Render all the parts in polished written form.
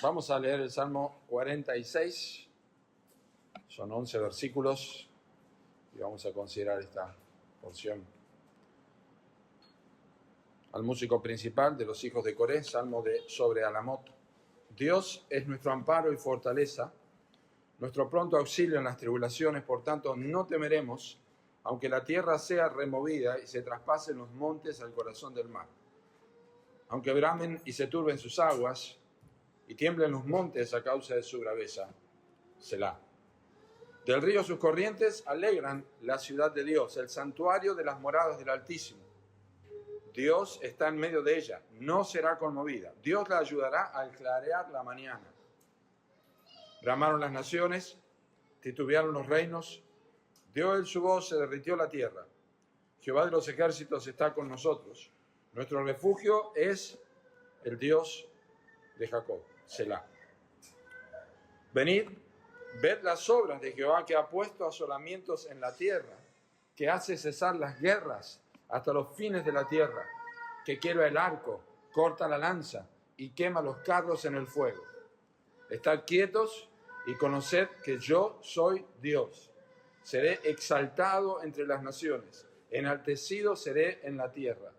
Vamos a leer el Salmo 46, son 11 versículos y vamos a considerar esta porción. Al músico principal de los hijos de Coré, Salmo sobre Alamot. Dios es nuestro amparo y fortaleza, nuestro pronto auxilio en las tribulaciones, por tanto no temeremos, aunque la tierra sea removida y se traspasen los montes al corazón del mar. Aunque bramen y se turben sus aguas y tiemblen los montes a causa de su braveza. Selah. Del río sus corrientes alegran la ciudad de Dios, el santuario de las moradas del Altísimo. Dios está en medio de ella, no será conmovida. Dios la ayudará al clarear la mañana. Bramaron las naciones, titubearon los reinos, dio él su voz, se derritió la tierra. Jehová de los ejércitos está con nosotros. Nuestro refugio es el Dios de Jacob. Selah. Venid, ved las obras de Jehová, que ha puesto asolamientos en la tierra, que hace cesar las guerras hasta los fines de la tierra, que quiebra el arco, corta la lanza y quema los carros en el fuego. Estad quietos y conoced que yo soy Dios. Seré exaltado entre las naciones, enaltecido seré en la tierra.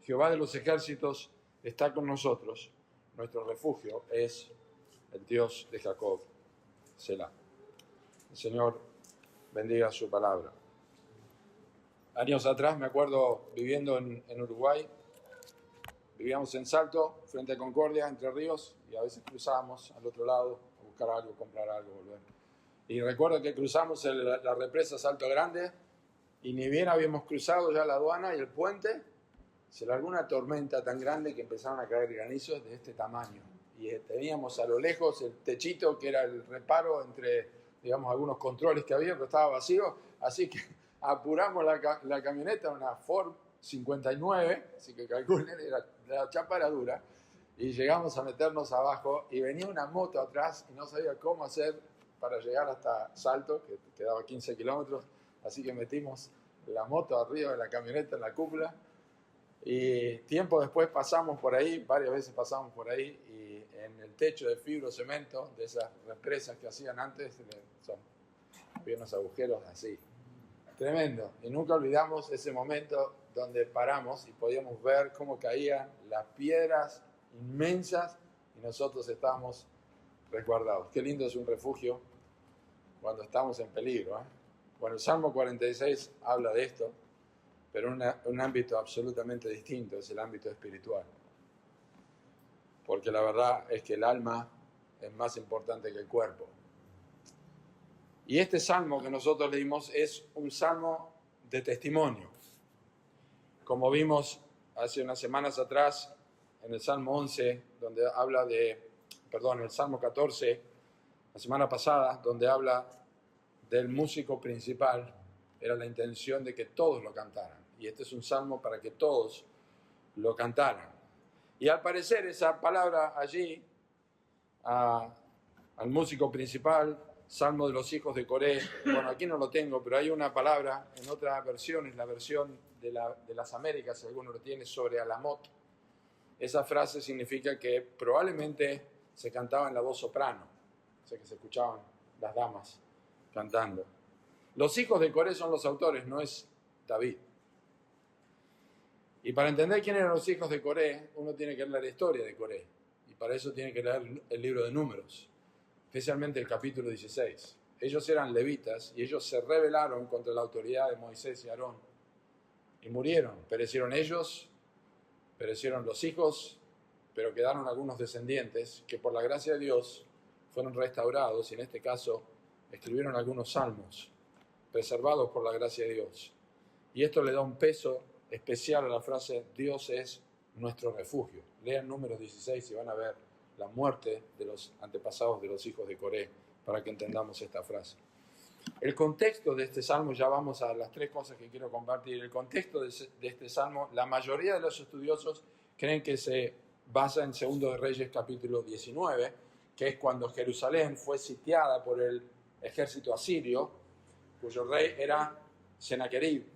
Jehová de los ejércitos está con nosotros. Nuestro refugio es el Dios de Jacob. Selah. El Señor bendiga su palabra. Años atrás, me acuerdo viviendo en Uruguay, vivíamos en Salto, frente a Concordia, Entre Ríos, y a veces cruzábamos al otro lado a buscar algo, comprar algo, volver. Y recuerdo que cruzamos la represa Salto Grande, y ni bien habíamos cruzado ya la aduana y el puente, se largó una tormenta tan grande que empezaron a caer granizos de este tamaño. Y teníamos a lo lejos el techito, que era el reparo entre, digamos, algunos controles que había, pero estaba vacío, así que apuramos la camioneta, una Ford 59, así que calculen, la chapa era dura, y llegamos a meternos abajo, y venía una moto atrás, y no sabía cómo hacer para llegar hasta Salto, que quedaba 15 kilómetros, así que metimos la moto arriba de la camioneta en la cúpula, y tiempo después pasamos por ahí, varias veces pasamos por ahí, y en el techo de fibrocemento, de esas represas que hacían antes, había unos agujeros así. Tremendo. Y nunca olvidamos ese momento donde paramos y podíamos ver cómo caían las piedras inmensas y nosotros estábamos resguardados. Qué lindo es un refugio cuando estamos en peligro, ¿eh? Bueno, el Salmo 46 habla de esto, pero en un ámbito absolutamente distinto, es el ámbito espiritual. Porque la verdad es que el alma es más importante que el cuerpo. Y este salmo que nosotros leímos es un salmo de testimonio. Como vimos hace unas semanas atrás, en el Salmo 11, donde habla el Salmo 14, la semana pasada, donde habla del músico principal, era la intención de que todos lo cantaran. Y este es un salmo para que todos lo cantaran. Y al parecer esa palabra allí, al músico principal, Salmo de los hijos de Coré, bueno, aquí no lo tengo, pero hay una palabra en otra versión, es la versión de las Américas, si alguno lo tiene, sobre Alamot. Esa frase significa que probablemente se cantaba en la voz soprano, o sea que se escuchaban las damas cantando. Los hijos de Coré son los autores, no es David. Y para entender quién eran los hijos de Coré, uno tiene que leer la historia de Coré, y para eso tiene que leer el libro de Números, especialmente el capítulo 16. Ellos eran levitas y ellos se rebelaron contra la autoridad de Moisés y Aarón y murieron. Perecieron ellos, perecieron los hijos, pero quedaron algunos descendientes que por la gracia de Dios fueron restaurados y en este caso escribieron algunos salmos preservados por la gracia de Dios. Y esto le da un peso especial a la frase Dios es nuestro refugio. Lean Números 16 y van a ver la muerte de los antepasados de los hijos de Coré, para que entendamos esta frase. El contexto de este salmo, ya vamos a las tres cosas que quiero compartir. El contexto de este salmo, la mayoría de los estudiosos creen que se basa en 2 de Reyes capítulo 19, que es cuando Jerusalén fue sitiada por el ejército asirio, cuyo rey era Sennacherib,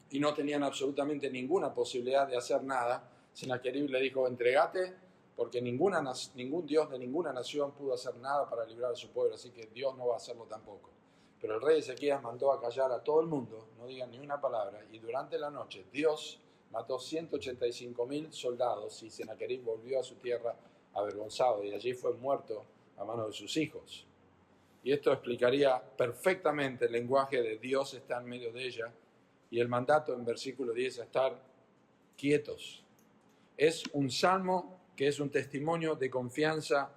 y no tenían absolutamente ninguna posibilidad de hacer nada. Sennacherib le dijo, entregate porque ningún Dios de ninguna nación pudo hacer nada para librar a su pueblo, así que Dios no va a hacerlo tampoco. Pero el rey Ezequías mandó a callar a todo el mundo, no digan ni una palabra, y durante la noche Dios mató 185.000 soldados y Sennacherib volvió a su tierra avergonzado y allí fue muerto a manos de sus hijos. Y esto explicaría perfectamente el lenguaje de Dios está en medio de ella y el mandato en versículo 10 a estar quietos. Es un salmo que es un testimonio de confianza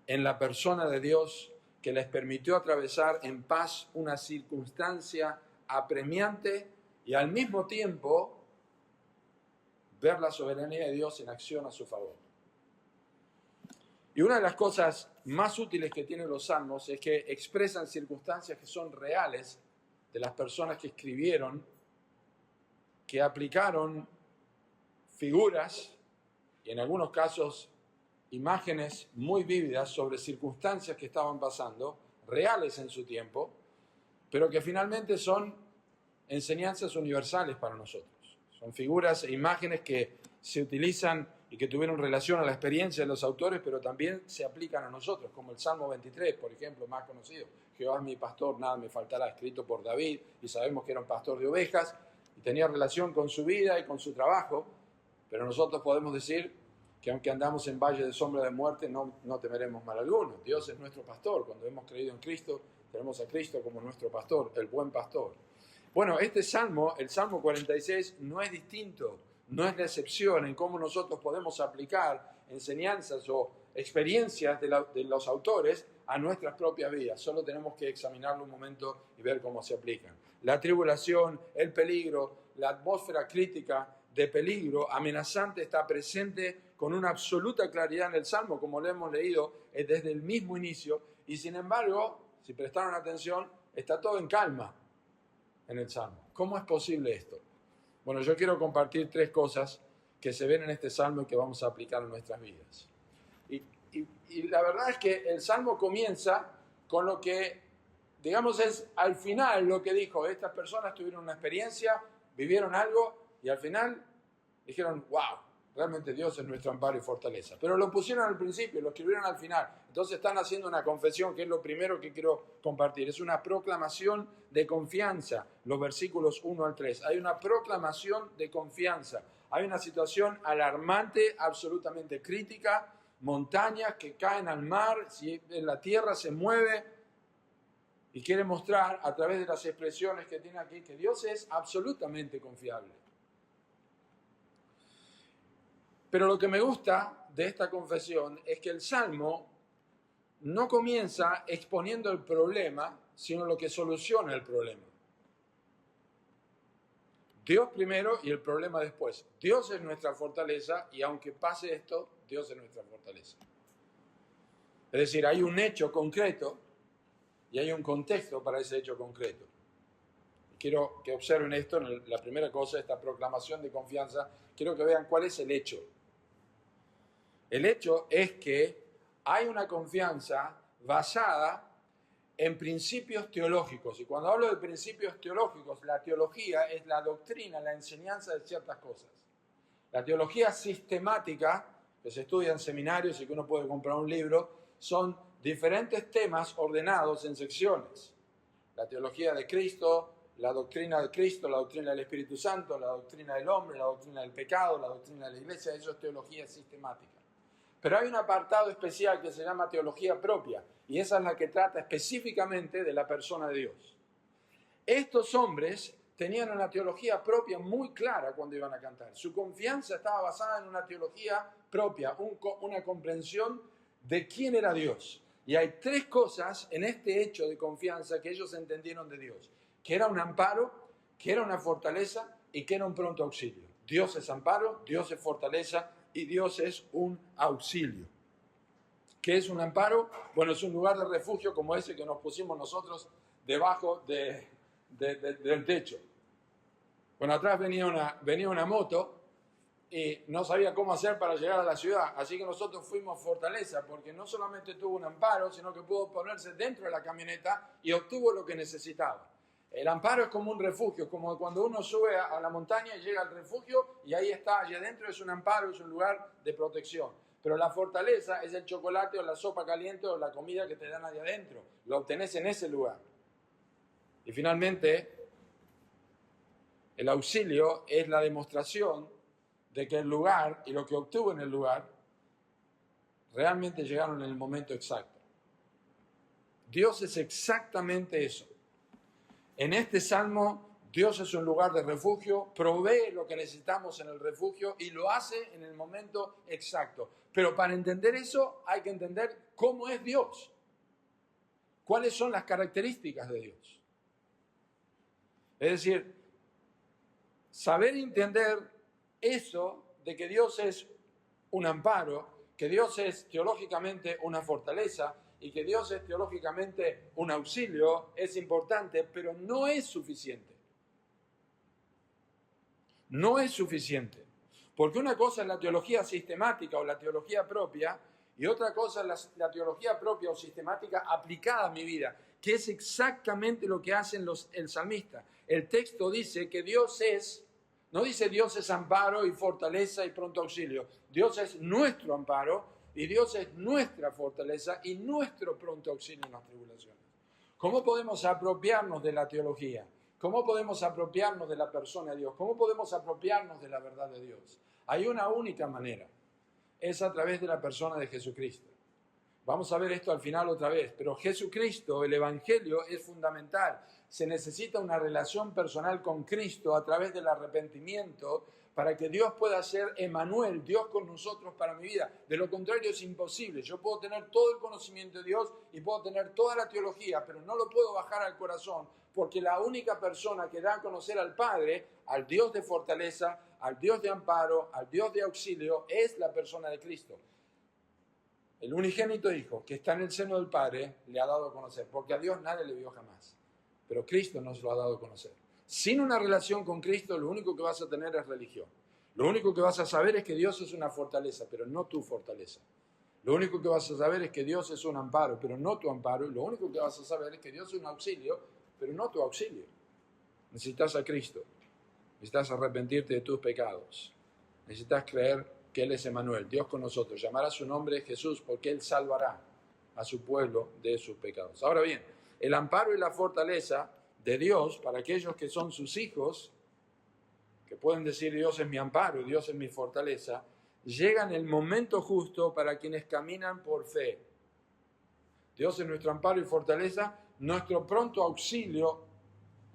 en la persona de Dios que les permitió atravesar en paz una circunstancia apremiante y al mismo tiempo ver la soberanía de Dios en acción a su favor. Y una de las cosas más útiles que tienen los salmos es que expresan circunstancias que son reales de las personas que escribieron, que aplicaron figuras y en algunos casos imágenes muy vívidas sobre circunstancias que estaban pasando, reales en su tiempo, pero que finalmente son enseñanzas universales para nosotros. Son figuras e imágenes que se utilizan y que tuvieron relación a la experiencia de los autores, pero también se aplican a nosotros, como el Salmo 23, por ejemplo, más conocido. Jehová es mi pastor, nada me faltará, escrito por David, y sabemos que era un pastor de ovejas, y tenía relación con su vida y con su trabajo, pero nosotros podemos decir que aunque andamos en valle de sombra de muerte, no temeremos mal alguno. Dios es nuestro pastor. Cuando hemos creído en Cristo, tenemos a Cristo como nuestro pastor, el buen pastor. Bueno, este salmo, el Salmo 46, no es distinto, no es la excepción en cómo nosotros podemos aplicar enseñanzas o experiencias de los autores a nuestras propias vidas. Solo tenemos que examinarlo un momento y ver cómo se aplican. La tribulación, el peligro, la atmósfera crítica de peligro amenazante está presente con una absoluta claridad en el Salmo, como lo hemos leído desde el mismo inicio, y sin embargo, si prestaron atención, está todo en calma en el Salmo. ¿Cómo es posible esto? Bueno, yo quiero compartir 3 cosas que se ven en este Salmo y que vamos a aplicar en nuestras vidas. Y la verdad es que el Salmo comienza con lo que, digamos, es al final lo que dijo. Estas personas tuvieron una experiencia, vivieron algo y al final dijeron, wow, realmente Dios es nuestro amparo y fortaleza. Pero lo pusieron al principio, lo escribieron al final. Entonces están haciendo una confesión, que es lo primero que quiero compartir. Es una proclamación de confianza, los versículos 1 al 3. Hay una proclamación de confianza. Hay una situación alarmante, absolutamente crítica, montañas que caen al mar, si la tierra se mueve, y quiere mostrar a través de las expresiones que tiene aquí que Dios es absolutamente confiable. Pero lo que me gusta de esta confesión es que el Salmo no comienza exponiendo el problema, sino lo que soluciona el problema. Dios primero y el problema después. Dios es nuestra fortaleza y aunque pase esto, Dios es nuestra fortaleza. Es decir, hay un hecho concreto y hay un contexto para ese hecho concreto. Quiero que observen esto, la primera cosa, esta proclamación de confianza, quiero que vean cuál es el hecho. El hecho es que hay una confianza basada en principios teológicos. Y cuando hablo de principios teológicos, la teología es la doctrina, la enseñanza de ciertas cosas. La teología sistemática, que se estudia en seminarios y que uno puede comprar un libro, son diferentes temas ordenados en secciones. La teología de Cristo, la doctrina de Cristo, la doctrina del Espíritu Santo, la doctrina del hombre, la doctrina del pecado, la doctrina de la iglesia, eso es teología sistemática. Pero hay un apartado especial que se llama teología propia, y esa es la que trata específicamente de la persona de Dios. Estos hombres tenían una teología propia muy clara cuando iban a cantar. Su confianza estaba basada en una teología propia, una comprensión de quién era Dios. Y hay 3 cosas en este hecho de confianza que ellos entendieron de Dios. Que era un amparo, que era una fortaleza y que era un pronto auxilio. Dios es amparo, Dios es fortaleza y Dios es un auxilio. ¿Qué es un amparo? Bueno, es un lugar de refugio como ese que nos pusimos nosotros debajo del techo. Bueno, atrás venía una moto y no sabía cómo hacer para llegar a la ciudad, así que nosotros fuimos fortaleza, porque no solamente tuvo un amparo, sino que pudo ponerse dentro de la camioneta y obtuvo lo que necesitaba. El amparo es como un refugio, como cuando uno sube a la montaña y llega al refugio y ahí está, allá adentro es un amparo, es un lugar de protección. pero la fortaleza es el chocolate o la sopa caliente o la comida que te dan ahí adentro. Lo obtenés en ese lugar. Y finalmente, el auxilio es la demostración de que el lugar y lo que obtuvo en el lugar realmente llegaron en el momento exacto. Dios es exactamente eso. En este salmo, Dios es un lugar de refugio, provee lo que necesitamos en el refugio y lo hace en el momento exacto. Pero para entender eso hay que entender cómo es Dios, cuáles son las características de Dios. Es decir, saber entender eso de que Dios es un amparo, que Dios es teológicamente una fortaleza y que Dios es teológicamente un auxilio es importante, pero no es suficiente. No es suficiente. Porque una cosa es la teología sistemática o la teología propia y otra cosa es la teología propia o sistemática aplicada a mi vida, que es exactamente lo que hacen el salmista. El texto dice que Dios es, no dice Dios es amparo y fortaleza y pronto auxilio. Dios es nuestro amparo y Dios es nuestra fortaleza y nuestro pronto auxilio en las tribulaciones. ¿Cómo podemos apropiarnos de la teología? ¿Cómo podemos apropiarnos de la persona de Dios? ¿Cómo podemos apropiarnos de la verdad de Dios? Hay una única manera, es a través de la persona de Jesucristo. Vamos a ver esto al final otra vez, pero Jesucristo, el Evangelio, es fundamental. Se necesita una relación personal con Cristo a través del arrepentimiento para que Dios pueda ser Emmanuel, Dios con nosotros para mi vida. De lo contrario es imposible. Yo puedo tener todo el conocimiento de Dios y puedo tener toda la teología, pero no lo puedo bajar al corazón porque la única persona que da a conocer al Padre, al Dios de fortaleza, al Dios de amparo, al Dios de auxilio, es la persona de Cristo. El unigénito Hijo que está en el seno del Padre le ha dado a conocer, porque a Dios nadie le vio jamás, pero Cristo nos lo ha dado a conocer. Sin una relación con Cristo, lo único que vas a tener es religión. Lo único que vas a saber es que Dios es una fortaleza, pero no tu fortaleza. Lo único que vas a saber es que Dios es un amparo, pero no tu amparo. Y lo único que vas a saber es que Dios es un auxilio, pero no tu auxilio. Necesitas a Cristo. Necesitas arrepentirte de tus pecados. Necesitas creer que Él es Emmanuel, Dios con nosotros. Llamará su nombre Jesús porque Él salvará a su pueblo de sus pecados. Ahora bien, el amparo y la fortaleza de Dios para aquellos que son sus hijos, que pueden decir Dios es mi amparo y Dios es mi fortaleza, llega en el momento justo para quienes caminan por fe. Dios es nuestro amparo y fortaleza, nuestro pronto auxilio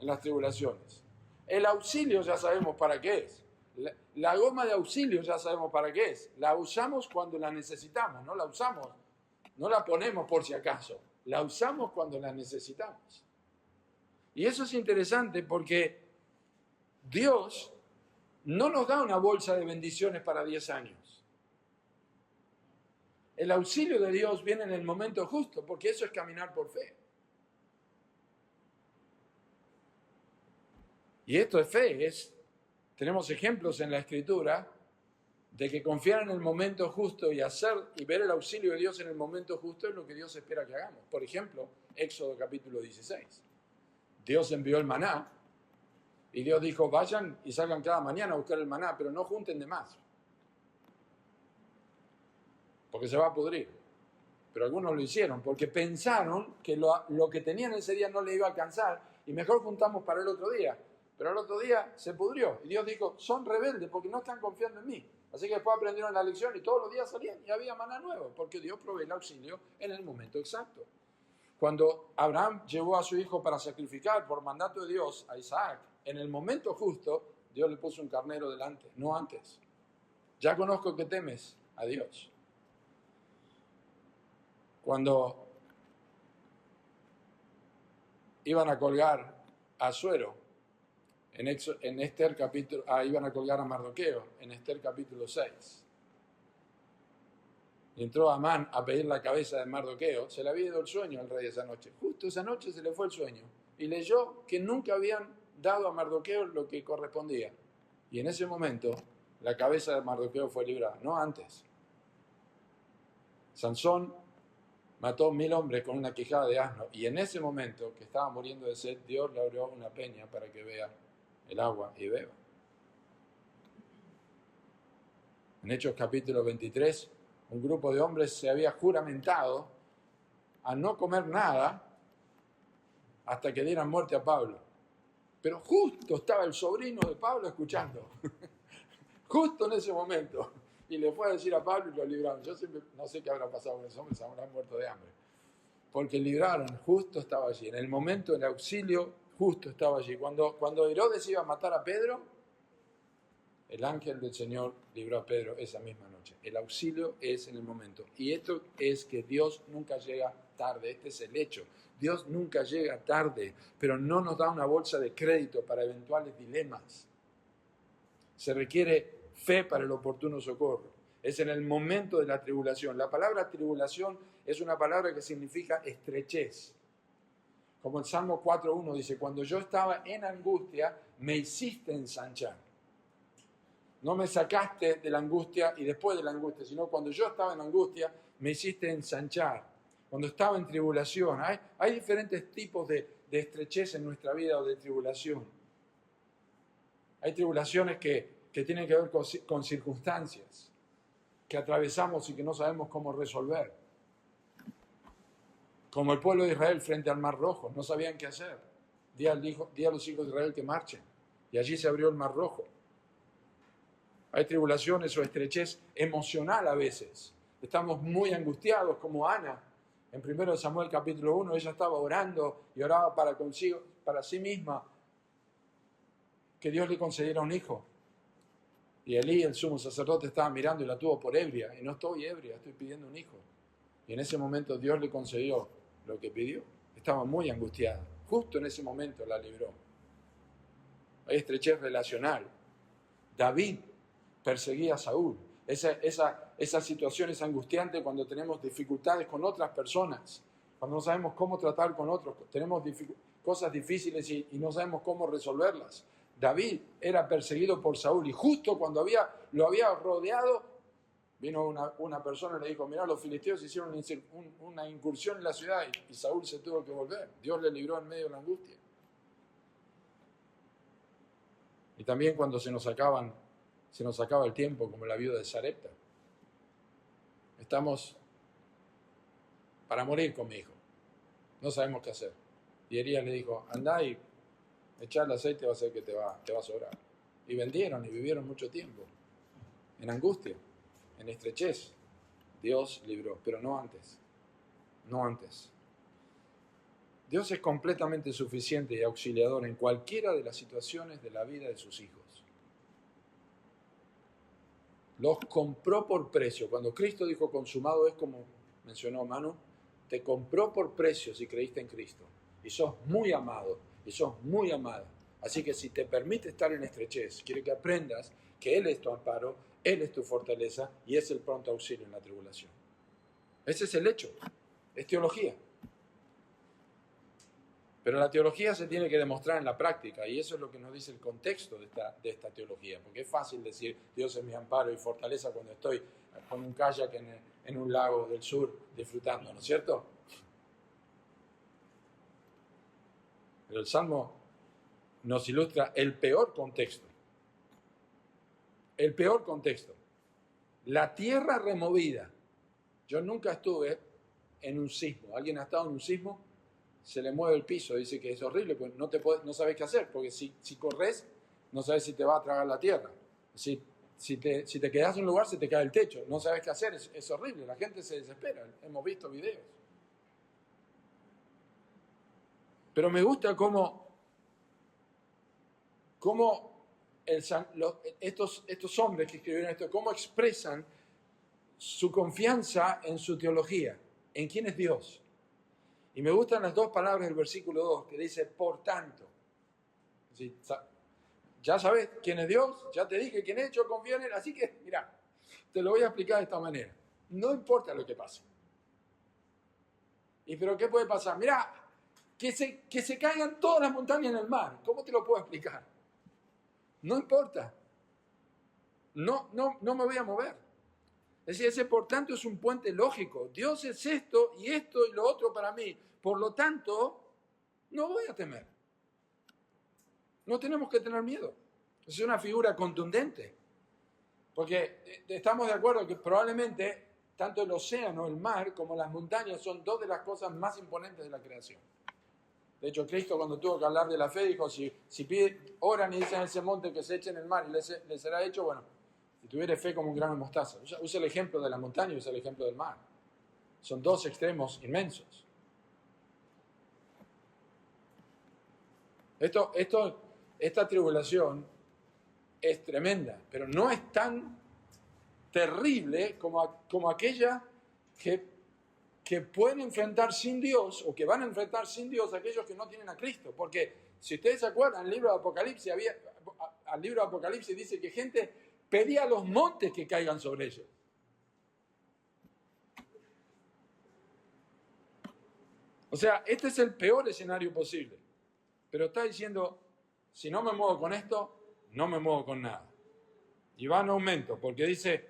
en las tribulaciones. El auxilio ya sabemos para qué es. La goma de auxilio ya sabemos para qué es. La usamos cuando la necesitamos, no la usamos, no la ponemos por si acaso. La usamos cuando la necesitamos. Y eso es interesante porque Dios no nos da una bolsa de bendiciones para 10 años. El auxilio de Dios viene en el momento justo, porque eso es caminar por fe. Y esto es fe, tenemos ejemplos en la Escritura de que confiar en el momento justo y ver el auxilio de Dios en el momento justo es lo que Dios espera que hagamos. Por ejemplo, Éxodo capítulo 16. Dios envió el maná y Dios dijo, vayan y salgan cada mañana a buscar el maná, pero no junten de más, porque se va a pudrir. Pero algunos lo hicieron porque pensaron que lo que tenían ese día no le iba a alcanzar y mejor juntamos para el otro día. Pero el otro día se pudrió y Dios dijo, son rebeldes porque no están confiando en mí. Así que después aprendieron la lección y todos los días salían y había maná nuevo porque Dios provee el auxilio en el momento exacto. Cuando Abraham llevó a su hijo para sacrificar por mandato de Dios a Isaac, en el momento justo Dios le puso un carnero delante, no antes. Ya conozco que temes a Dios. Cuando iban a colgar a Asuero, en Esther capítulo, iban a colgar a Mardoqueo, en Esther capítulo 6. Y entró Amán a pedir la cabeza de Mardoqueo, se le había ido el sueño al rey esa noche. Justo esa noche se le fue el sueño. Y leyó que nunca habían dado a Mardoqueo lo que correspondía. Y en ese momento, la cabeza de Mardoqueo fue librada, no antes. Sansón mató 1000 hombres con una quijada de asno. Y en ese momento, que estaba muriendo de sed, Dios le abrió una peña para que vea el agua y beba. En Hechos capítulo 23, un grupo de hombres se había juramentado a no comer nada hasta que dieran muerte a Pablo. Pero justo estaba el sobrino de Pablo escuchando, justo en ese momento, y le fue a decir a Pablo y lo libraron. Yo siempre no sé qué habrá pasado con esos hombres, habrán muerto de hambre, porque libraron, justo estaba allí, en el momento del auxilio, justo estaba allí. Cuando Herodes iba a matar a Pedro, el ángel del Señor libró a Pedro esa misma noche. El auxilio es en el momento. Y esto es que Dios nunca llega tarde. Este es el hecho. Dios nunca llega tarde, pero no nos da una bolsa de crédito para eventuales dilemas. Se requiere fe para el oportuno socorro. Es en el momento de la tribulación. La palabra tribulación es una palabra que significa estrechez. Como el Salmo 4.1 dice, cuando yo estaba en angustia, me hiciste ensanchar. No me sacaste de la angustia y después de la angustia, sino cuando yo estaba en angustia, me hiciste ensanchar. Cuando estaba en tribulación. Hay diferentes tipos de estrechez en nuestra vida o de tribulación. Hay tribulaciones que tienen que ver con circunstancias que atravesamos y que no sabemos cómo resolver. Como el pueblo de Israel frente al Mar Rojo, no sabían qué hacer. Di a los hijos de Israel que marchen. Y allí se abrió el Mar Rojo. Hay tribulaciones o estrechez emocional a veces. Estamos muy angustiados, como Ana. En 1 Samuel capítulo 1, ella estaba orando y oraba para sí misma, que Dios le concediera un hijo. Y Elí, el sumo sacerdote, estaba mirando y la tuvo por ebria. Y no estoy ebria, estoy pidiendo un hijo. Y en ese momento Dios le concedió lo que pidió. Estaba muy angustiada. Justo en ese momento la libró. Hay estrechez relacional. David perseguía a Saúl. Esa situación es angustiante cuando tenemos dificultades con otras personas, cuando no sabemos cómo tratar con otros, tenemos cosas difíciles y no sabemos cómo resolverlas. David era perseguido por Saúl y justo cuando lo había rodeado, vino una persona y le dijo, mirá, los filisteos hicieron una incursión en la ciudad y Saúl se tuvo que volver. Dios le libró en medio de la angustia. Y también cuando se nos acaba el tiempo, como la viuda de Sarepta. Estamos para morir con mi hijo. No sabemos qué hacer. Y Elías le dijo, andá y echá el aceite, va a ser que te va a sobrar. Y vendieron y vivieron mucho tiempo. En angustia, en estrechez. Dios libró, pero no antes. No antes. Dios es completamente suficiente y auxiliador en cualquiera de las situaciones de la vida de sus hijos. Los compró por precio. Cuando Cristo dijo consumado es como mencionó Manu, te compró por precio si creíste en Cristo. Y sos muy amado, y sos muy amada. Así que si te permite estar en estrechez, quiere que aprendas que Él es tu amparo, Él es tu fortaleza y es el pronto auxilio en la tribulación. Ese es el hecho. Es teología. Pero la teología se tiene que demostrar en la práctica y eso es lo que nos dice el contexto de esta teología. Porque es fácil decir Dios es mi amparo y fortaleza cuando estoy con un kayak en un lago del sur disfrutando, ¿no es cierto? Pero el Salmo nos ilustra el peor contexto. El peor contexto. La tierra removida. Yo nunca estuve en un sismo. ¿Alguien ha estado en un sismo? Se le mueve el piso, dice que es horrible, pues no sabes qué hacer, porque si corres, no sabes si te va a tragar la tierra. Si te quedas en un lugar, se te cae el techo, no sabes qué hacer, es horrible, la gente se desespera, hemos visto videos. Pero me gusta cómo estos hombres que escribieron esto, cómo expresan su confianza en su teología, en quién es Dios. Y me gustan las dos palabras del versículo 2, que dice, por tanto. Ya sabes quién es Dios, ya te dije quién es, yo confío en Él, así que, mira, te lo voy a explicar de esta manera. No importa lo que pase. ¿Y pero qué puede pasar? Mira, que se caigan todas las montañas en el mar. ¿Cómo te lo puedo explicar? No importa. No me voy a mover. Es decir, ese por tanto es un puente lógico. Dios es esto y lo otro para mí. Por lo tanto, no voy a temer. No tenemos que tener miedo. Es una figura contundente. Porque estamos de acuerdo que probablemente tanto el océano, el mar, como las montañas son dos de las cosas más imponentes de la creación. De hecho, Cristo cuando tuvo que hablar de la fe dijo, si oran y dicen a ese monte que se eche en el mar y les será hecho, bueno, si tuviere fe como un grano de mostaza. Usa el ejemplo de la montaña y usa el ejemplo del mar. Son dos extremos inmensos. Esta tribulación es tremenda, pero no es tan terrible como aquella que pueden enfrentar sin Dios, o que van a enfrentar sin Dios aquellos que no tienen a Cristo. Porque si ustedes se acuerdan, el libro de Apocalipsis dice que gente pedía a los montes que caigan sobre ellos. O sea, este es el peor escenario posible. Pero está diciendo, si no me muevo con esto, no me muevo con nada. Y va en aumento, porque dice,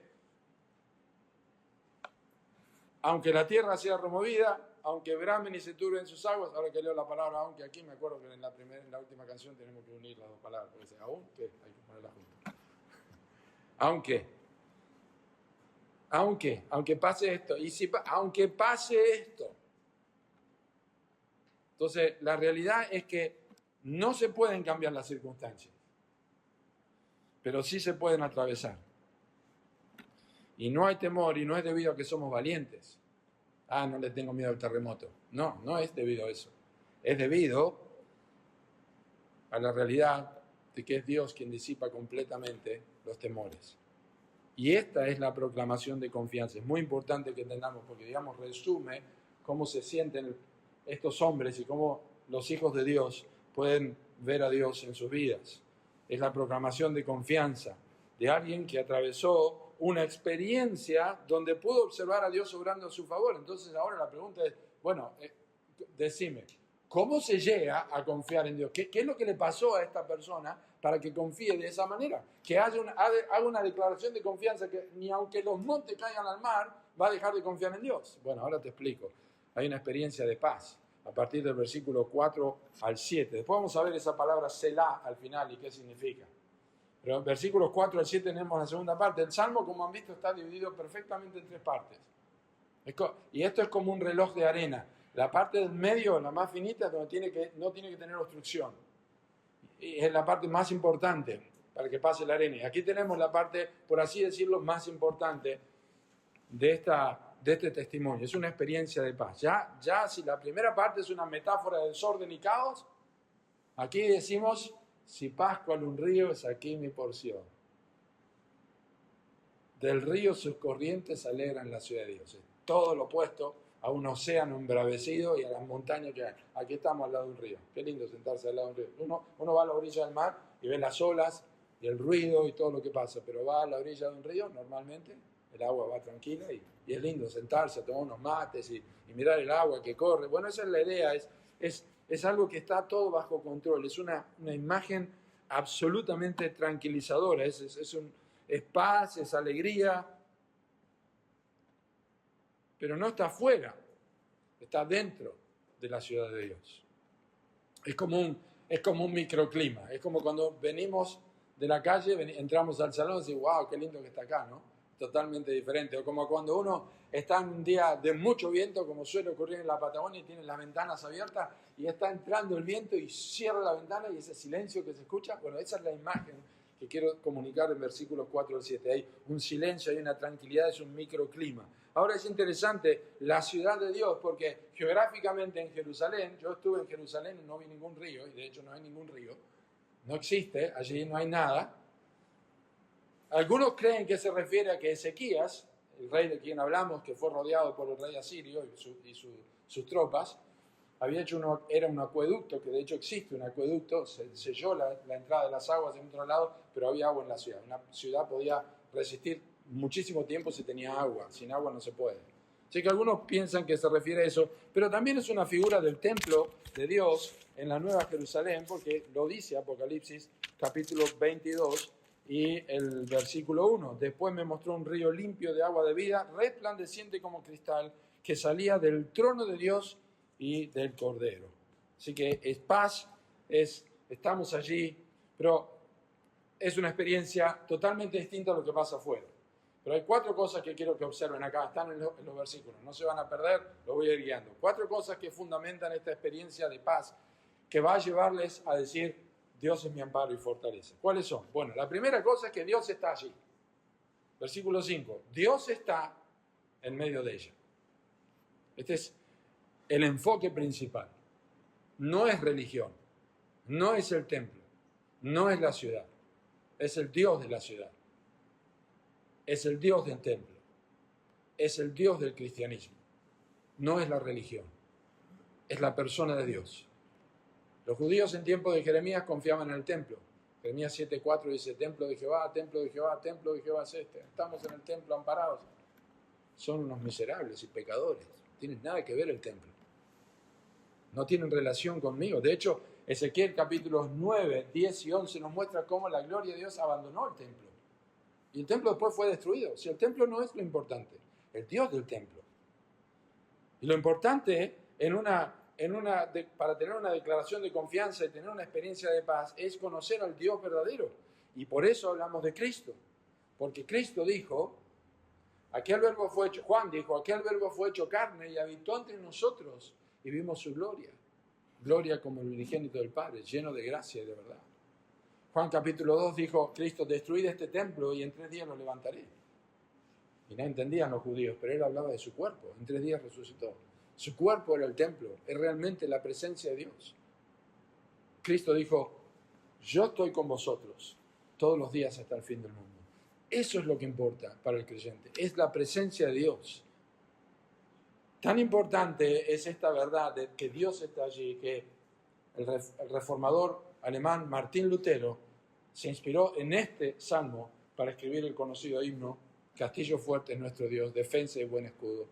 aunque la tierra sea removida, aunque bramen y se turben sus aguas, ahora que leo la palabra aunque aquí, me acuerdo que en la última canción tenemos que unir las dos palabras, porque dice aunque, hay que ponerlas juntas. Aunque pase esto, aunque pase esto. Entonces, la realidad es que no se pueden cambiar las circunstancias, pero sí se pueden atravesar. Y no hay temor, y no es debido a que somos valientes. No le tengo miedo al terremoto. No es debido a eso. Es debido a la realidad de que es Dios quien disipa completamente los temores. Y esta es la proclamación de confianza. Es muy importante que entendamos, porque, digamos, resume cómo se sienten estos hombres y cómo los hijos de Dios pueden ver a Dios en sus vidas. Es la proclamación de confianza de alguien que atravesó una experiencia donde pudo observar a Dios obrando a su favor. Entonces ahora la pregunta es, bueno, decime, ¿cómo se llega a confiar en Dios? ¿Qué es lo que le pasó a esta persona para que confíe de esa manera? Que haga una declaración de confianza que ni aunque los montes caigan al mar, va a dejar de confiar en Dios. Bueno, ahora te explico. Hay una experiencia de paz a partir del versículo 4 al 7. Después vamos a ver esa palabra Selah al final y qué significa. Pero en versículos 4 al 7 tenemos la segunda parte. El Salmo, como han visto, está dividido perfectamente en tres partes. Y esto es como un reloj de arena. La parte del medio, la más finita, donde no tiene que tener obstrucción. Y es la parte más importante para que pase la arena. Y aquí tenemos la parte, por así decirlo, más importante de este testimonio. Es una experiencia de paz. Ya si la primera parte es una metáfora de desorden y caos, aquí decimos, si paz cual un río es aquí mi porción. Del río sus corrientes alegran la ciudad de Dios. Es todo lo opuesto a un océano embravecido y a las montañas que hay. Aquí estamos al lado de un río. Qué lindo sentarse al lado de un río. Uno va a la orilla del mar y ve las olas y el ruido y todo lo que pasa, pero va a la orilla de un río, normalmente el agua va tranquila y es lindo sentarse, tomar unos mates y mirar el agua que corre. Bueno, esa es la idea, es algo que está todo bajo control, es una imagen absolutamente tranquilizadora, es paz, es alegría, pero no está afuera, está dentro de la ciudad de Dios. Es como un microclima, es como cuando venimos de la calle, entramos al salón y decimos, wow, qué lindo que está acá, ¿no? Totalmente diferente. O como cuando uno está en un día de mucho viento, como suele ocurrir en la Patagonia, y tiene las ventanas abiertas y está entrando el viento y cierra la ventana y ese silencio que se escucha. Bueno, esa es la imagen que quiero comunicar en versículos 4 al 7. Hay un silencio, hay una tranquilidad, es un microclima. Ahora es interesante la ciudad de Dios porque geográficamente en Jerusalén, yo estuve en Jerusalén y no vi ningún río, y de hecho no hay ningún río, no existe, allí no hay nada. Algunos creen que se refiere a que Ezequías, el rey de quien hablamos, que fue rodeado por el rey asirio y sus tropas, era un acueducto, que de hecho existe un acueducto, se selló la entrada de las aguas en otro lado, pero había agua en la ciudad. Una ciudad podía resistir muchísimo tiempo si tenía agua, sin agua no se puede. Así que algunos piensan que se refiere a eso, pero también es una figura del templo de Dios en la Nueva Jerusalén, porque lo dice Apocalipsis capítulo 22 y el versículo 1. Después me mostró un río limpio de agua de vida, resplandeciente como cristal, que salía del trono de Dios y del Cordero. Así que es paz, estamos allí, pero es una experiencia totalmente distinta a lo que pasa afuera. Pero hay 4 cosas que quiero que observen acá, están en los versículos, no se van a perder, los voy a ir guiando. 4 cosas que fundamentan esta experiencia de paz, que va a llevarles a decir, Dios es mi amparo y fortaleza. ¿Cuáles son? Bueno, la primera cosa es que Dios está allí. Versículo 5, Dios está en medio de ella. Este es el enfoque principal. No es religión, no es el templo, no es la ciudad, es el Dios de la ciudad, es el Dios del templo, es el Dios del cristianismo, no es la religión, es la persona de Dios. Los judíos en tiempo de Jeremías confiaban en el templo. Jeremías 7:4 dice, templo de Jehová, templo de Jehová, templo de Jehová es este. Estamos en el templo amparados. Son unos miserables y pecadores. No tienen nada que ver el templo. No tienen relación conmigo. De hecho, Ezequiel capítulos 9, 10 y 11 nos muestra cómo la gloria de Dios abandonó el templo. Y el templo después fue destruido. Si el templo no es lo importante, el Dios del templo. Y lo importante para tener una declaración de confianza y tener una experiencia de paz es conocer al Dios verdadero. Y por eso hablamos de Cristo. Porque Cristo dijo, Juan dijo, aquel verbo fue hecho carne y habitó entre nosotros y vimos su gloria. Gloria como el unigénito del Padre, lleno de gracia y de verdad. Juan capítulo 2 dijo, Cristo, destruid este templo y en 3 días lo levantaré. Y no entendían los judíos, pero él hablaba de su cuerpo. En 3 días resucitó. Su cuerpo era el templo, es realmente la presencia de Dios. Cristo dijo, yo estoy con vosotros todos los días hasta el fin del mundo. Eso es lo que importa para el creyente, es la presencia de Dios. Tan importante es esta verdad de que Dios está allí, que el reformador alemán Martín Lutero se inspiró en este salmo para escribir el conocido himno, Castillo fuerte es nuestro Dios, defensa y buen escudo.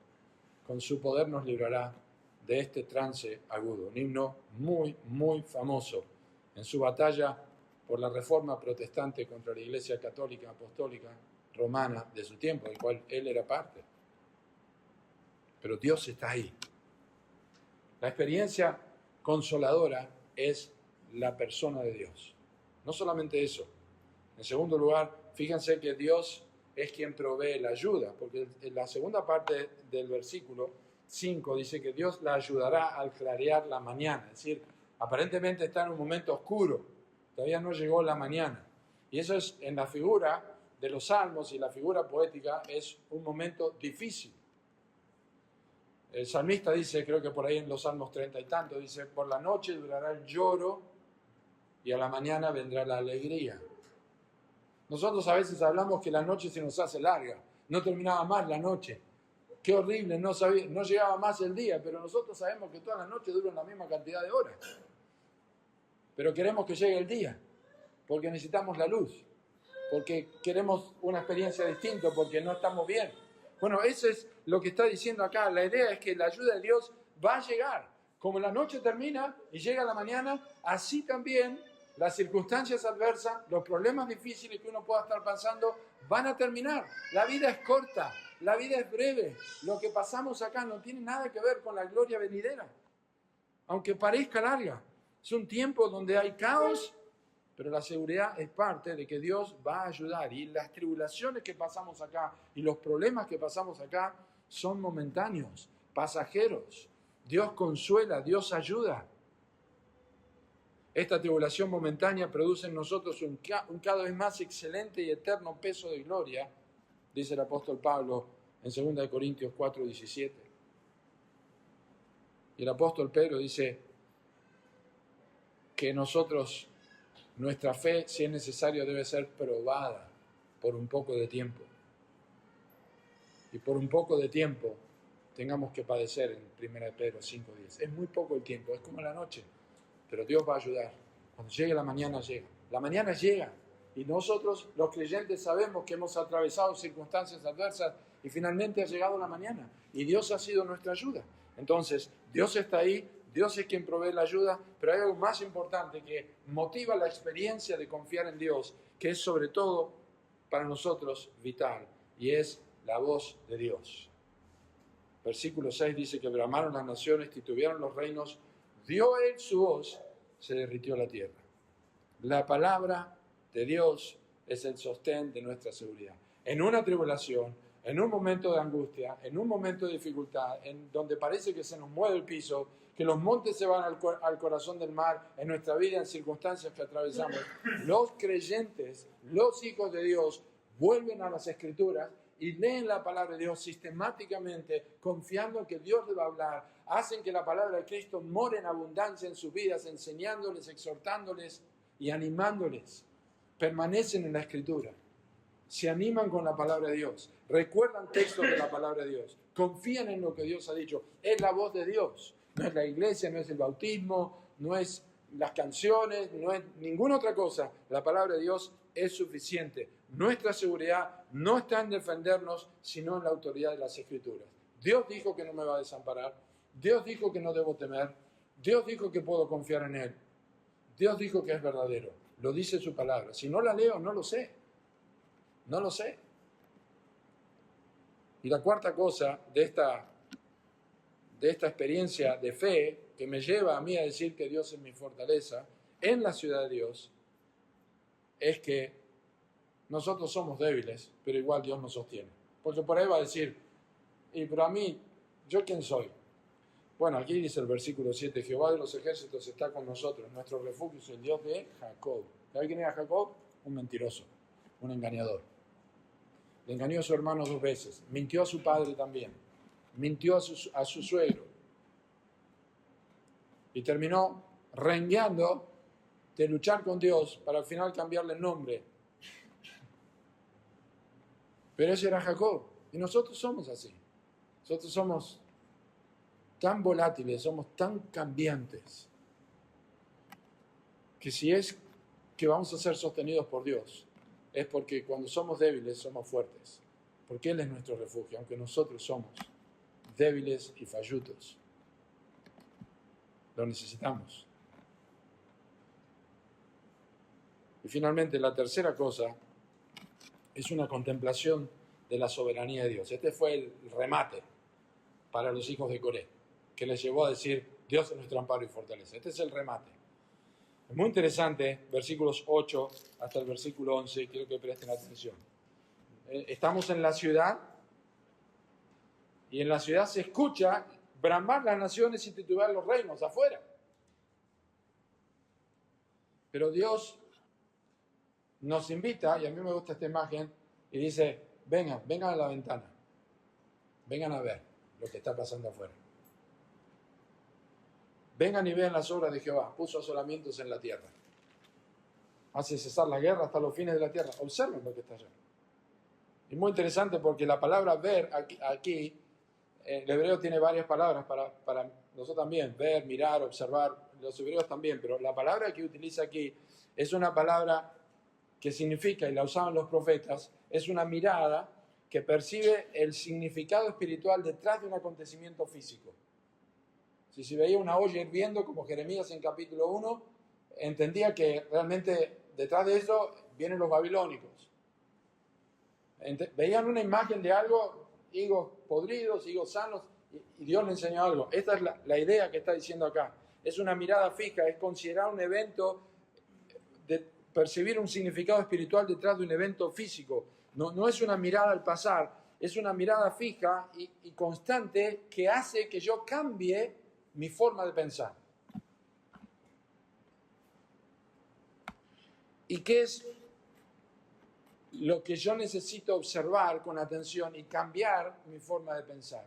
Con su poder nos librará de este trance agudo. Un himno muy, muy famoso en su batalla por la reforma protestante contra la Iglesia católica, apostólica, romana de su tiempo, del cual él era parte. Pero Dios está ahí. La experiencia consoladora es la persona de Dios. No solamente eso. En segundo lugar, fíjense que Dios es quien provee la ayuda, porque en la segunda parte del versículo 5 dice que Dios la ayudará al clarear la mañana. Es decir, aparentemente está en un momento oscuro, todavía no llegó la mañana. Y eso es en la figura de los salmos y la figura poética es un momento difícil. El salmista dice, creo que por ahí en los salmos 30 y tanto, dice, por la noche durará el lloro y a la mañana vendrá la alegría. Nosotros a veces hablamos que la noche se nos hace larga, no terminaba más la noche. Qué horrible, no llegaba más el día, pero nosotros sabemos que todas las noches duran la misma cantidad de horas. Pero queremos que llegue el día, porque necesitamos la luz, porque queremos una experiencia distinta, porque no estamos bien. Bueno, eso es lo que está diciendo acá. La idea es que la ayuda de Dios va a llegar. Como la noche termina y llega la mañana, así también las circunstancias adversas, los problemas difíciles que uno pueda estar pasando, van a terminar. La vida es corta, la vida es breve. Lo que pasamos acá no tiene nada que ver con la gloria venidera, aunque parezca larga. Es un tiempo donde hay caos, pero la seguridad es parte de que Dios va a ayudar. Y las tribulaciones que pasamos acá y los problemas que pasamos acá son momentáneos, pasajeros. Dios consuela, Dios ayuda. Esta tribulación momentánea produce en nosotros un cada vez más excelente y eterno peso de gloria, dice el apóstol Pablo en 2 Corintios 4:17. Y el apóstol Pedro dice que nosotros, nuestra fe, si es necesario, debe ser probada por un poco de tiempo. Y por un poco de tiempo tengamos que padecer en 1 Pedro 5:10. Es muy poco el tiempo, es como la noche. Pero Dios va a ayudar. Cuando llegue la mañana, llega. La mañana llega. Y nosotros, los creyentes, sabemos que hemos atravesado circunstancias adversas y finalmente ha llegado la mañana. Y Dios ha sido nuestra ayuda. Entonces, Dios está ahí, Dios es quien provee la ayuda, pero hay algo más importante que motiva la experiencia de confiar en Dios, que es sobre todo para nosotros vital, y es la voz de Dios. Versículo 6 dice que bramaron las naciones, titubearon los reinos, dio él su voz, se derritió la tierra. La palabra de Dios es el sostén de nuestra seguridad. en una tribulación, en un momento de angustia, en un momento de dificultad, en donde parece que se nos mueve el piso, que los montes se van al corazón del mar en nuestra vida, en circunstancias que atravesamos, los creyentes, los hijos de Dios, vuelven a las Escrituras y leen la palabra de Dios sistemáticamente, confiando en que Dios les va a hablar, hacen que la palabra de Cristo more en abundancia en sus vidas, enseñándoles, exhortándoles y animándoles. Permanecen en la Escritura, se animan con la palabra de Dios, recuerdan textos de la palabra de Dios, confían en lo que Dios ha dicho. Es la voz de Dios, no es la iglesia, no es el bautismo, no es las canciones, no es ninguna otra cosa. La palabra de Dios es suficiente. Nuestra seguridad no está en defendernos, sino en la autoridad de las Escrituras. Dios dijo que no me va a desamparar. Dios dijo que no debo temer. Dios dijo que puedo confiar en Él. Dios dijo que es verdadero. Lo dice su palabra. Si no la leo, no lo sé. No lo sé. Y la cuarta cosa de esta experiencia de fe que me lleva a mí a decir que Dios es mi fortaleza en la ciudad de Dios es que nosotros somos débiles, pero igual Dios nos sostiene. Porque por ahí va a decir, pero a mí, ¿yo quién soy? Bueno, aquí dice el versículo 7, Jehová de los ejércitos está con nosotros, nuestro refugio es el Dios de Jacob. ¿Sabe quién era Jacob? Un mentiroso, un engañador. Le engañó a su hermano 2 veces, mintió a su padre también, mintió a su suegro y terminó rengueando de luchar con Dios para al final cambiarle el nombre. Pero ese era Jacob y nosotros somos así. Nosotros somos tan volátiles, somos tan cambiantes, que si es que vamos a ser sostenidos por Dios, es porque cuando somos débiles somos fuertes, porque Él es nuestro refugio, aunque nosotros somos débiles y fallutos. Lo necesitamos. Y finalmente, la tercera cosa es una contemplación de la soberanía de Dios. Este fue el remate para los hijos de Coré, que les llevó a decir, Dios es nuestro amparo y fortaleza. Este es el remate. Es muy interesante, versículos 8 hasta el versículo 11, quiero que presten atención. Estamos en la ciudad, y en la ciudad se escucha bramar las naciones y titubear los reinos afuera. Pero Dios nos invita, y a mí me gusta esta imagen, y dice, vengan a la ventana, vengan a ver lo que está pasando afuera. Vengan y vean las obras de Jehová, puso asolamientos en la tierra. Hace cesar la guerra hasta los fines de la tierra. Observen lo que está allá. Es muy interesante porque la palabra ver aquí el hebreo tiene varias palabras para nosotros también, ver, mirar, observar, los hebreos también, pero la palabra que utiliza aquí es una palabra que significa, y la usaban los profetas, es una mirada que percibe el significado espiritual detrás de un acontecimiento físico. Si veía una olla hirviendo, como Jeremías en capítulo 1, entendía que realmente detrás de eso vienen los babilónicos. Veían una imagen de algo, higos podridos, higos sanos, y Dios le enseñó algo. Esta es la idea que está diciendo acá. Es una mirada fija, es considerar un evento, de percibir un significado espiritual detrás de un evento físico. No es una mirada al pasar, es una mirada fija y constante que hace que yo cambie mi forma de pensar. ¿Y qué es lo que yo necesito observar con atención y cambiar mi forma de pensar?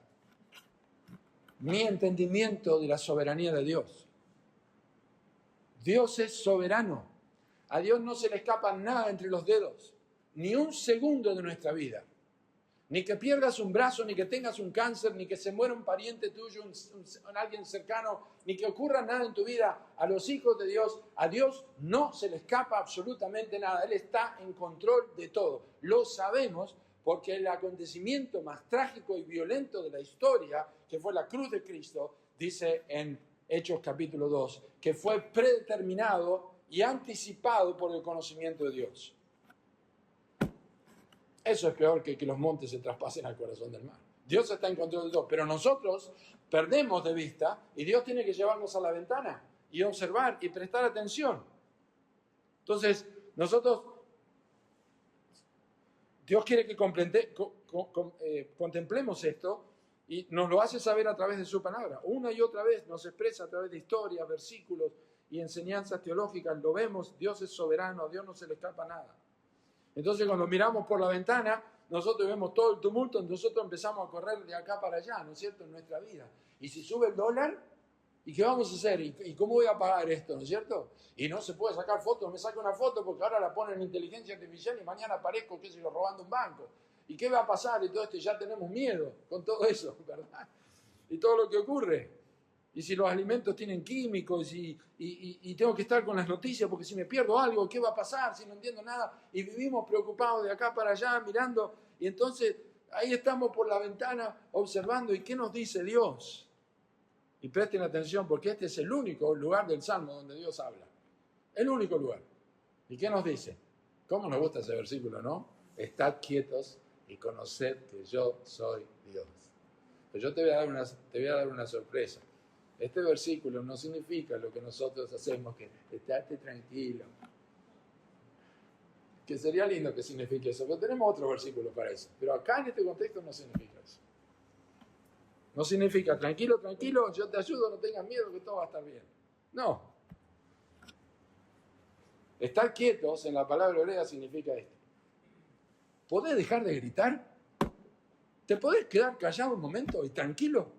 Mi entendimiento de la soberanía de Dios. Dios es soberano. A Dios no se le escapa nada entre los dedos, ni un segundo de nuestra vida. Ni que pierdas un brazo, ni que tengas un cáncer, ni que se muera un pariente tuyo, alguien cercano, ni que ocurra nada en tu vida. A los hijos de Dios, a Dios no se le escapa absolutamente nada. Él está en control de todo. Lo sabemos porque el acontecimiento más trágico y violento de la historia, que fue la cruz de Cristo, dice en Hechos capítulo 2, que fue predeterminado y anticipado por el conocimiento de Dios. Eso es peor que los montes se traspasen al corazón del mar. Dios está en control de todo, pero nosotros perdemos de vista y Dios tiene que llevarnos a la ventana y observar y prestar atención. Entonces, Dios quiere que contemplemos esto y nos lo hace saber a través de su palabra. Una y otra vez nos expresa a través de historias, versículos y enseñanzas teológicas. Lo vemos, Dios es soberano, a Dios no se le escapa nada. Entonces cuando miramos por la ventana, nosotros vemos todo el tumulto, nosotros empezamos a correr de acá para allá, ¿no es cierto?, en nuestra vida. Y si sube el dólar, ¿y qué vamos a hacer? ¿Y cómo voy a pagar esto, no es cierto? Y no se puede sacar fotos, me saco una foto porque ahora la ponen en inteligencia artificial y mañana aparezco, qué sé yo, robando un banco. ¿Y qué va a pasar? Y todo esto, ya tenemos miedo con todo eso, ¿verdad? Y todo lo que ocurre. Y si los alimentos tienen químicos y tengo que estar con las noticias porque si me pierdo algo, ¿qué va a pasar si no entiendo nada? Y vivimos preocupados de acá para allá, mirando. Y entonces ahí estamos por la ventana observando. ¿Y qué nos dice Dios? Y presten atención porque este es el único lugar del Salmo donde Dios habla. El único lugar. ¿Y qué nos dice? ¿Cómo nos gusta ese versículo, no? Estad quietos y conoced que yo soy Dios. Pero yo te voy a dar una sorpresa. Este versículo no significa lo que nosotros hacemos, que estate tranquilo. Que sería lindo que signifique eso, pero tenemos otro versículo para eso. Pero acá en este contexto no significa eso. No significa tranquilo, tranquilo, yo te ayudo, no tengas miedo, que todo va a estar bien. No. Estar quietos en la palabra hebrea significa esto. ¿Podés dejar de gritar? ¿Te podés quedar callado un momento y tranquilo?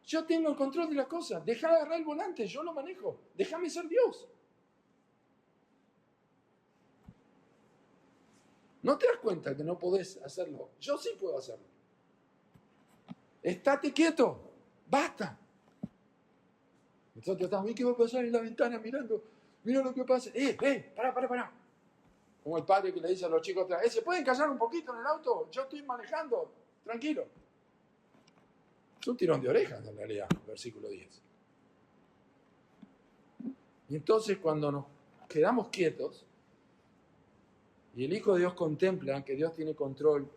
Yo tengo el control de las cosas. Deja de agarrar el volante, yo lo manejo. Déjame ser Dios. ¿No te das cuenta que no podés hacerlo? Yo sí puedo hacerlo. Estate quieto. Basta. Nosotros estamos, ¿y qué va a pasar en la ventana mirando? Mira lo que pasa. Pará. Como el padre que le dice a los chicos atrás, ¿se pueden callar un poquito en el auto? Yo estoy manejando. Tranquilo. Es un tirón de orejas, en realidad, versículo 10. Y entonces cuando nos quedamos quietos y el Hijo de Dios contempla que Dios tiene control,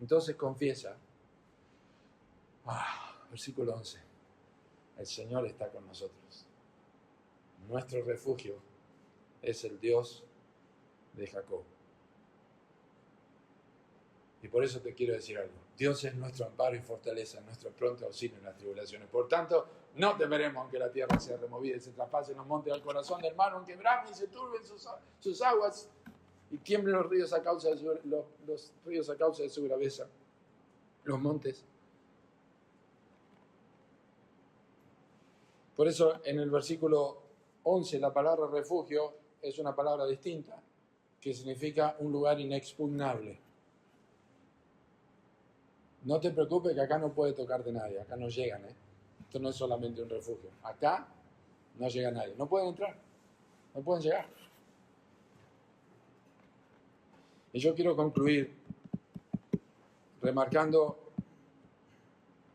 entonces confiesa. Versículo 11. El Señor está con nosotros. Nuestro refugio es el Dios de Jacob. Y por eso te quiero decir algo. Dios es nuestro amparo y fortaleza, nuestro pronto auxilio en las tribulaciones. Por tanto, no temeremos aunque la tierra sea removida y se traspasen los montes al corazón del mar, aunque bramen y se turben sus aguas y tiemblen los ríos a causa de su braveza, los montes. Por eso en el versículo 11 la palabra refugio es una palabra distinta, que significa un lugar inexpugnable. No te preocupes que acá no puede tocarte nadie, acá no llegan, Esto no es solamente un refugio. Acá no llega nadie, no pueden entrar, no pueden llegar. Y yo quiero concluir remarcando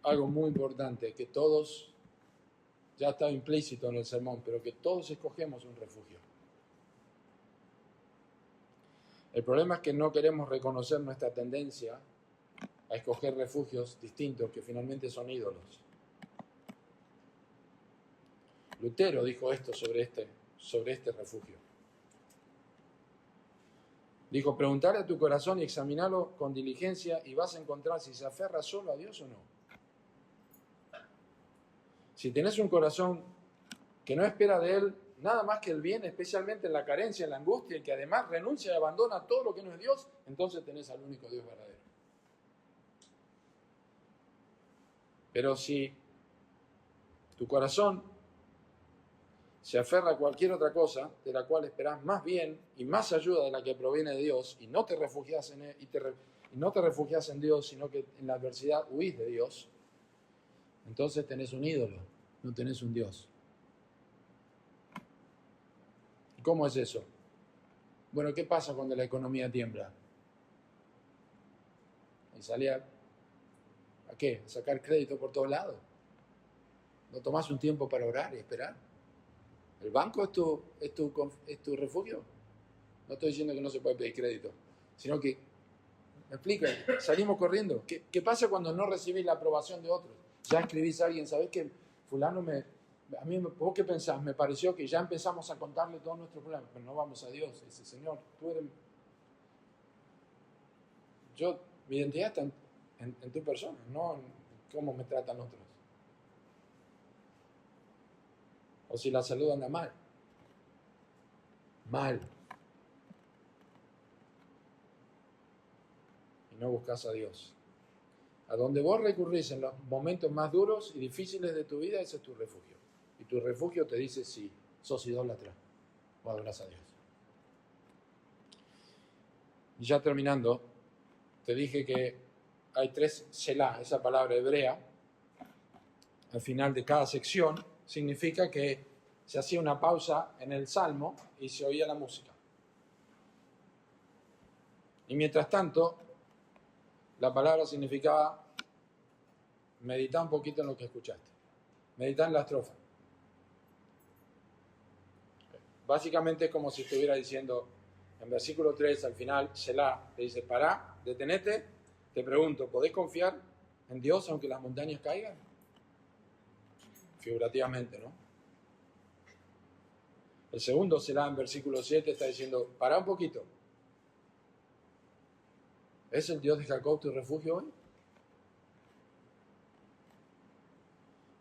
algo muy importante, que todos, ya está implícito en el sermón, pero que todos escogemos un refugio. El problema es que no queremos reconocer nuestra tendencia a escoger refugios distintos que finalmente son ídolos. Lutero dijo esto sobre este refugio. Dijo, preguntarle a tu corazón y examinarlo con diligencia y vas a encontrar si se aferra solo a Dios o no. Si tenés un corazón que no espera de Él nada más que el bien, especialmente en la carencia, en la angustia, y que además renuncia y abandona todo lo que no es Dios, entonces tenés al único Dios verdadero. Pero si tu corazón se aferra a cualquier otra cosa de la cual esperás más bien y más ayuda de la que proviene de Dios, y no te refugias en él, y no te refugias en Dios, sino que en la adversidad huís de Dios, entonces tenés un ídolo, no tenés un Dios. ¿Y cómo es eso? Bueno, ¿qué pasa cuando la economía tiembla? Y salía ¿a qué? A sacar crédito por todos lados. ¿No tomás un tiempo para orar y esperar? ¿El banco es tu refugio? No estoy diciendo que no se puede pedir crédito, sino que, me explico, salimos corriendo. ¿Qué pasa cuando no recibís la aprobación de otros? Ya escribís a alguien, ¿sabés que fulano vos qué pensás? Me pareció que ya empezamos a contarle todos nuestros problemas, pero no vamos a Dios. Dice, Señor, tú eres Mi identidad está en tu persona, no en cómo me tratan otros. O si la salud anda mal. Mal. Y no buscas a Dios. A donde vos recurrís en los momentos más duros y difíciles de tu vida, ese es tu refugio. Y tu refugio te dice si sos idólatra o adorás a Dios. Y ya terminando, te dije que hay 3 Selah, esa palabra hebrea, al final de cada sección, significa que se hacía una pausa en el salmo y se oía la música. Y mientras tanto, la palabra significaba meditar un poquito en lo que escuchaste. Meditar en la estrofa. Básicamente es como si estuviera diciendo, en versículo 3 al final, Selah, te dice, pará, detenete, te pregunto, ¿podés confiar en Dios aunque las montañas caigan? Figurativamente, ¿no? El segundo Selah en versículo 7 está diciendo, pará un poquito. ¿Es el Dios de Jacob tu refugio hoy?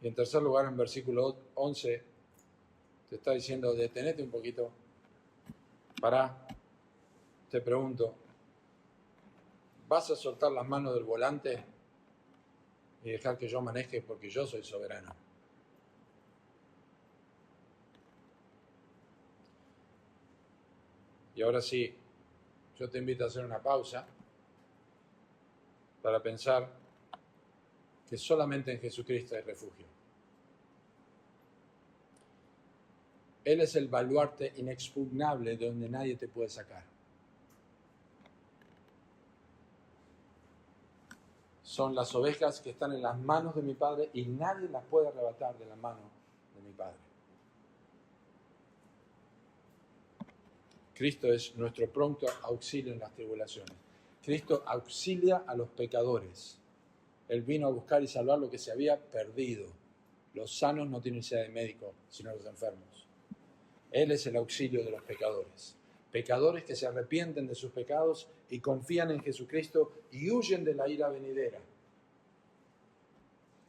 Y en tercer lugar, en versículo 11, te está diciendo, detenete un poquito, pará, te pregunto, ¿vas a soltar las manos del volante y dejar que yo maneje porque yo soy soberano? Y ahora sí, yo te invito a hacer una pausa para pensar que solamente en Jesucristo hay refugio. Él es el baluarte inexpugnable de donde nadie te puede sacar. Son las ovejas que están en las manos de mi Padre y nadie las puede arrebatar de la mano de mi Padre. Cristo es nuestro pronto auxilio en las tribulaciones. Cristo auxilia a los pecadores. Él vino a buscar y salvar lo que se había perdido. Los sanos no tienen necesidad de médico, sino los enfermos. Él es el auxilio de los pecadores. Pecadores que se arrepienten de sus pecados y confían en Jesucristo y huyen de la ira venidera.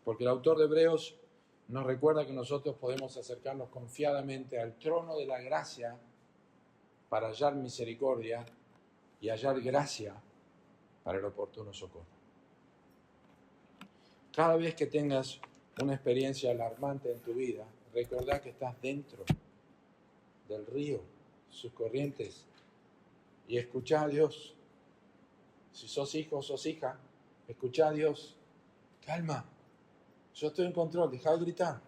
Porque el autor de Hebreos nos recuerda que nosotros podemos acercarnos confiadamente al trono de la gracia para hallar misericordia y hallar gracia para el oportuno socorro. Cada vez que tengas una experiencia alarmante en tu vida, recordá que estás dentro del río, sus corrientes, y escuchá a Dios. Si sos hijo o sos hija, escuchá a Dios. Calma, yo estoy en control, dejá de gritar.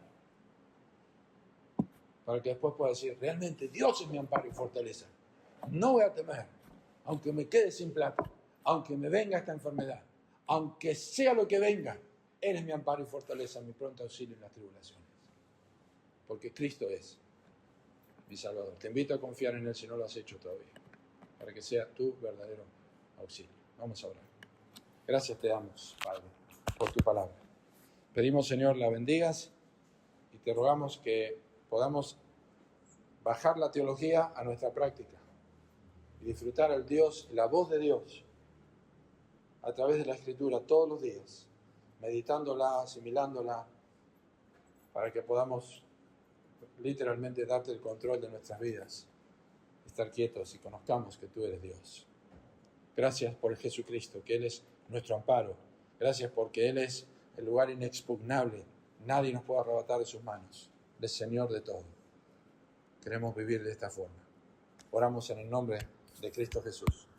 Para que después pueda decir, realmente Dios es mi amparo y fortaleza. No voy a temer, aunque me quede sin plata, aunque me venga esta enfermedad, aunque sea lo que venga, Él es mi amparo y fortaleza, mi pronto auxilio en las tribulaciones. Porque Cristo es mi Salvador. Te invito a confiar en Él si no lo has hecho todavía, para que sea tu verdadero auxilio. Vamos a orar. Gracias te damos, Padre, por tu palabra. Pedimos, Señor, la bendigas y te rogamos que podamos bajar la teología a nuestra práctica y disfrutar al Dios, la voz de Dios, a través de la Escritura todos los días, meditándola, asimilándola, para que podamos literalmente darte el control de nuestras vidas, estar quietos y conozcamos que tú eres Dios. Gracias por Jesucristo, que Él es nuestro amparo. Gracias porque Él es el lugar inexpugnable. Nadie nos puede arrebatar de sus manos. Él es Señor de todo. Queremos vivir de esta forma. Oramos en el nombre de Cristo Jesús.